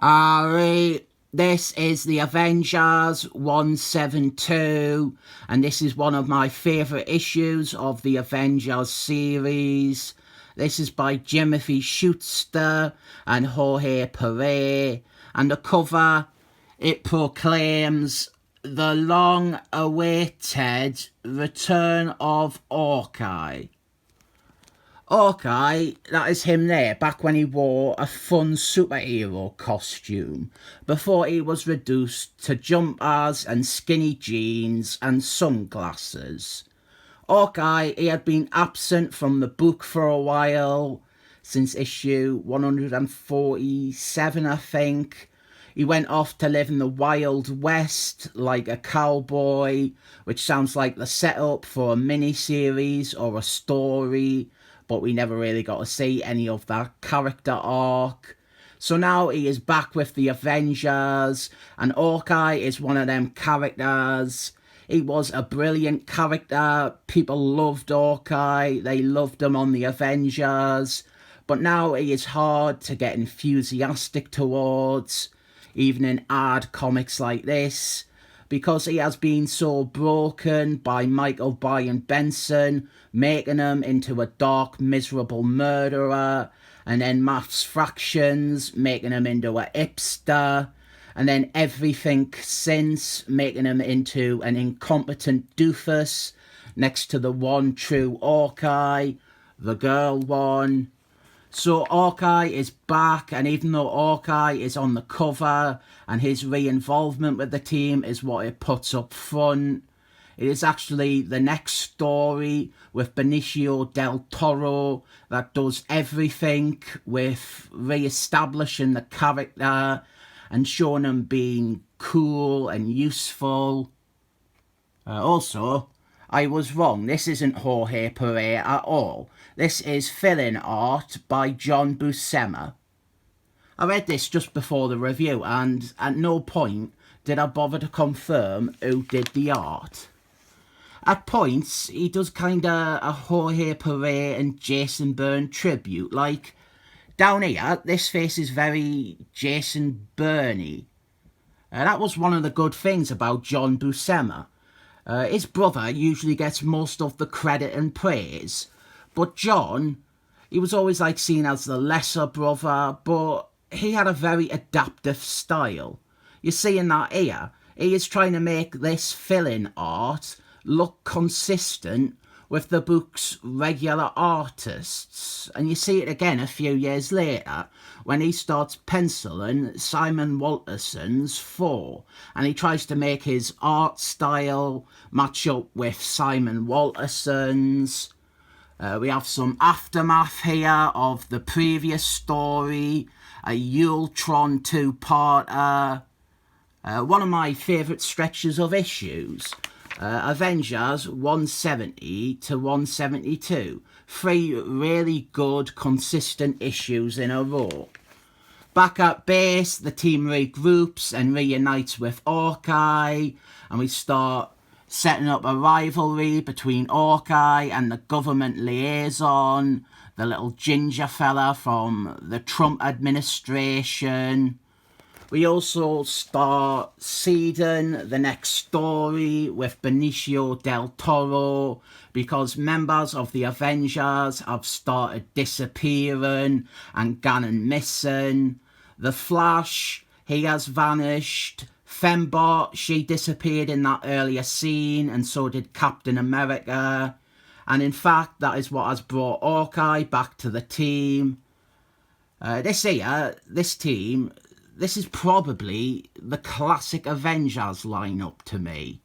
This is the Avengers 172, and this is one of my favourite issues of the Avengers series. This is by Timothy Schuster and Jorge Perez, and the cover, it proclaims the long-awaited return of Hawkeye. Hawkeye, that is him there, back when he wore a fun superhero costume, before he was reduced to jumpers and skinny jeans and sunglasses. Hawkeye, he had been absent from the book for a while, since issue 147, I think. He went off to live in the Wild West like a cowboy, which sounds like the setup for a mini-series or a story, but we never really got to see any of that character arc. So now he is back with the Avengers, and Hawkeye is one of them characters. He was a brilliant character. People loved Hawkeye. They loved him on the Avengers. But now he is hard to get enthusiastic towards, even in hard comics like this, because he has been so broken by Michael Bryan Benson, making him into a dark, miserable murderer, and then Maths Fractions making him into a hipster, and then everything since making him into an incompetent doofus next to the one true Hawkeye, the girl one. So Hawkeye is back, and even though Hawkeye is on the cover and his re-involvement with the team is what it puts up front, it is actually the next story with Benicio del Toro that does everything with re-establishing the character and showing him being cool and useful. Also, I was wrong. This isn't Jorge Perez at all. This is fill-in art by John Buscema. I read this just before the review, and at no point did I bother to confirm who did the art. At points, he does kinda a Jorge Perez and Jason Byrne tribute. Like, down here, this face is very Jason Byrne-y. That was one of the good things about John Buscema. His brother usually gets most of the credit and praise, but John, he was always like seen as the lesser brother, but he had a very adaptive style. You see in that here, he is trying to make this fill-in art look consistent with the book's regular artists, and you see it again a few years later when he starts penciling Simon Walterson's 4, and he tries to make his art style match up with Simon Walterson's. We have some aftermath here of the previous story, a Ultron 2-parter, one of my favourite stretches of issues. Avengers 170 to 172. 3 really good, consistent issues in a row. Back at base, the team regroups and reunites with Hawkeye, and we start setting up a rivalry between Hawkeye and the government liaison, the little ginger fella from the Trump administration. We also start seeding the next story with Benicio del Toro, because members of the Avengers have started disappearing and gone missing. The Flash, he has vanished. Fembot, she disappeared in that earlier scene, and so did Captain America. And in fact, that is what has brought Hawkeye back to the team. This team, this is probably the classic Avengers lineup to me.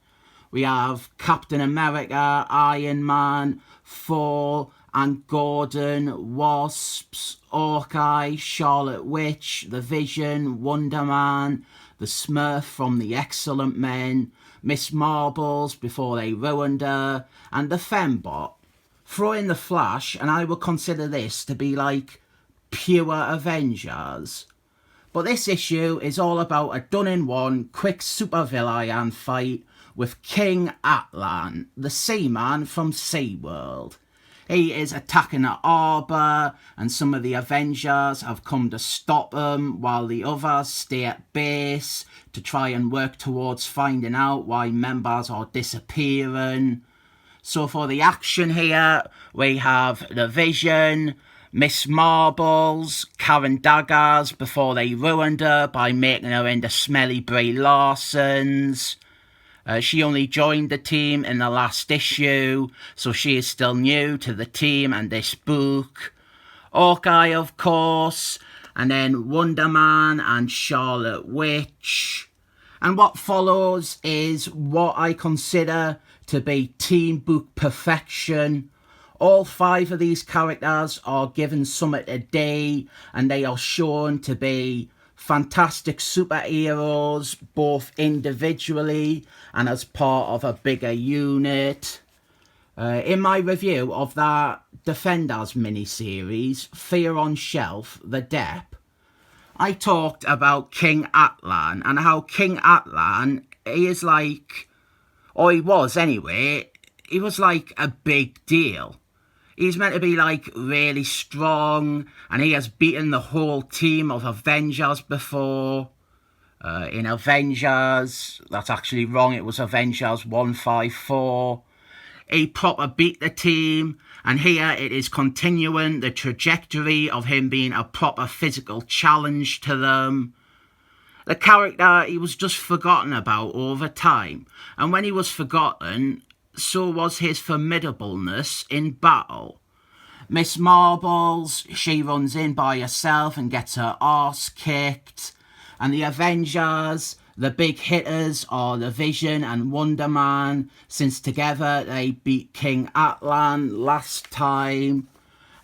We have Captain America, Iron Man, Thor, and Gordon, Wasps, Hawkeye, Scarlet Witch, the Vision, Wonder Man, the Smurf from the Excellent Men, Miss Marbles before they ruined her, and the Fembot. Throw in the Flash, and I would consider this to be like pure Avengers. But this issue is all about a done-in-one quick supervillain fight with King Atlan, the Seaman from SeaWorld. He is attacking the harbour, and some of the Avengers have come to stop him while the others stay at base to try and work towards finding out why members are disappearing. So for the action here, we have the Vision, Miss Marbles, Karen Daggers before they ruined her by making her into Smelly Brie Larson's. She only joined the team in the last issue, so she is still new to the team and this book. Hawkeye, of course, and then Wonder Man and Scarlet Witch. And what follows is what I consider to be team book perfection. All 5 of these characters are given something to do, and they are shown to be fantastic superheroes, both individually and as part of a bigger unit. In my review of that Defenders miniseries, Fear on Shelf, The Dep, I talked about King Atlan and how King Atlan, he is like, or he was anyway, he was like a big deal. He's meant to be like really strong, and he has beaten the whole team of Avengers before. In Avengers, that's actually wrong, it was Avengers 154. He proper beat the team, and here it is continuing the trajectory of him being a proper physical challenge to them. The character, he was just forgotten about over time, and when he was forgotten, so was his formidableness in battle. Miss Marbles, she runs in by herself and gets her arse kicked. And the Avengers, the big hitters, are the Vision and Wonder Man, since together they beat King Atlan last time.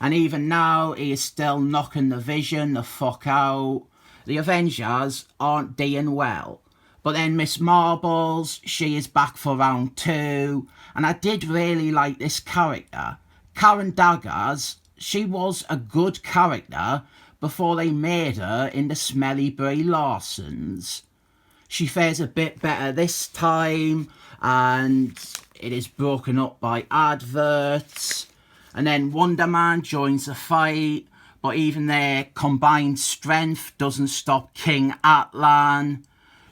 And even now, he is still knocking the Vision the fuck out. The Avengers aren't doing well. But then Miss Marbles, she is back for round 2. And I did really like this character. Karen Daggers, she was a good character before they made her into Smelly Brie Larson's. She fares a bit better this time, and it is broken up by adverts. And then Wonder Man joins the fight, but even their combined strength doesn't stop King Atlan.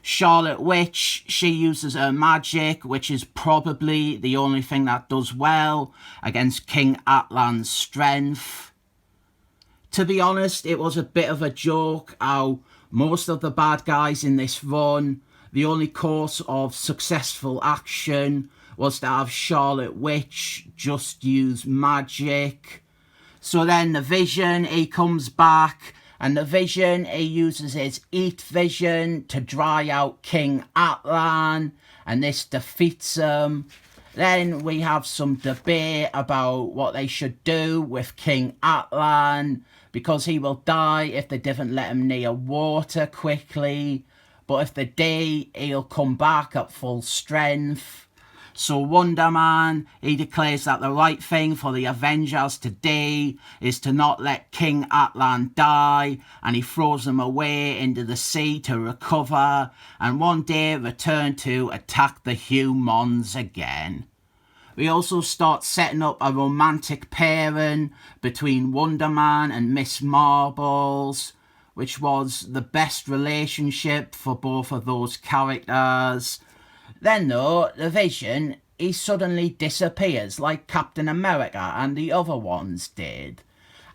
Scarlet Witch, she uses her magic, which is probably the only thing that does well against King Atlan's strength. To be honest, it was a bit of a joke how most of the bad guys in this run, the only course of successful action was to have Scarlet Witch just use magic. So then the Vision, he comes back, and the Vision, he uses his Eat Vision to dry out King Atlan, and this defeats him. Then we have some debate about what they should do with King Atlan, because he will die if they didn't let him near water quickly. But if they do, he'll come back at full strength. So Wonder Man, he declares that the right thing for the Avengers to do is to not let King Atlan die, and he throws him away into the sea to recover, and one day return to attack the humans again. We also start setting up a romantic pairing between Wonder Man and Miss Marbles, which was the best relationship for both of those characters. Then though, the Vision, he suddenly disappears like Captain America and the other ones did.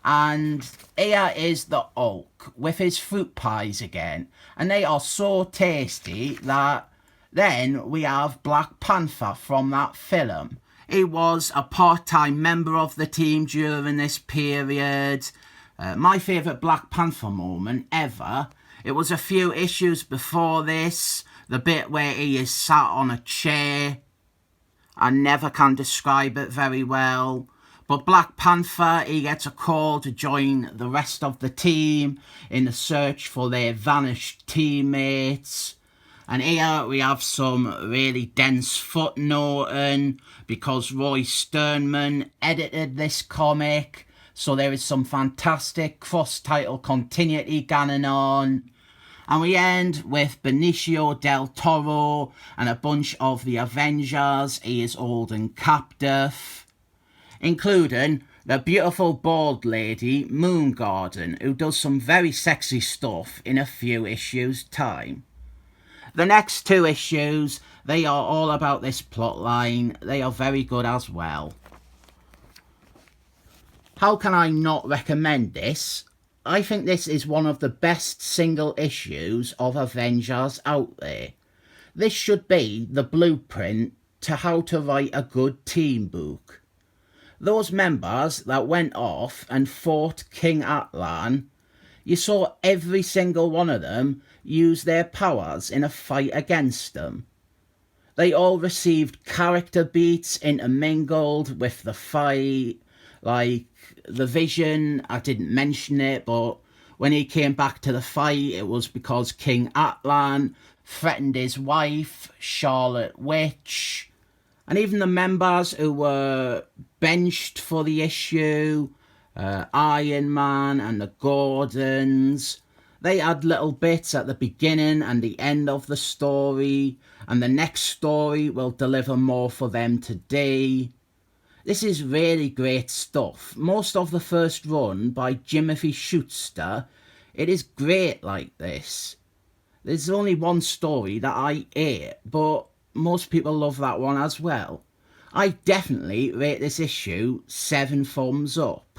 And here is the Hulk with his fruit pies again, and they are so tasty that then we have Black Panther from that film. He was a part-time member of the team during this period. My favourite Black Panther moment ever, it was a few issues before this, the bit where he is sat on a chair. I never can describe it very well. But Black Panther, he gets a call to join the rest of the team in the search for their vanished teammates. And here we have some really dense footnoting because Roy Sternman edited this comic. So there is some fantastic cross-title continuity going on. And we end with Benicio del Toro and a bunch of the Avengers. He is old and captive. including the beautiful bald lady Moon Garden, who does some very sexy stuff in a few issues' time. The next two issues, they are all about this plotline. They are very good as well. How can I not recommend this? I think this is one of the best single issues of Avengers out there. This should be the blueprint to how to write a good team book. Those members that went off and fought King Atlan, you saw every single one of them use their powers in a fight against them. They all received character beats intermingled with the fight, like the Vision. I didn't mention it, but when he came back to the fight, it was because King Atlan threatened his wife, Charlotte Witch, and even the members who were benched for the issue, Iron Man and the Gordons, they had little bits at the beginning and the end of the story, and the next story will deliver more for them today. This is really great stuff. Most of the first run by Jimothy Schuster, it is great like this. There's only one story that I hate, but most people love that one as well. I definitely rate this issue 7 thumbs up.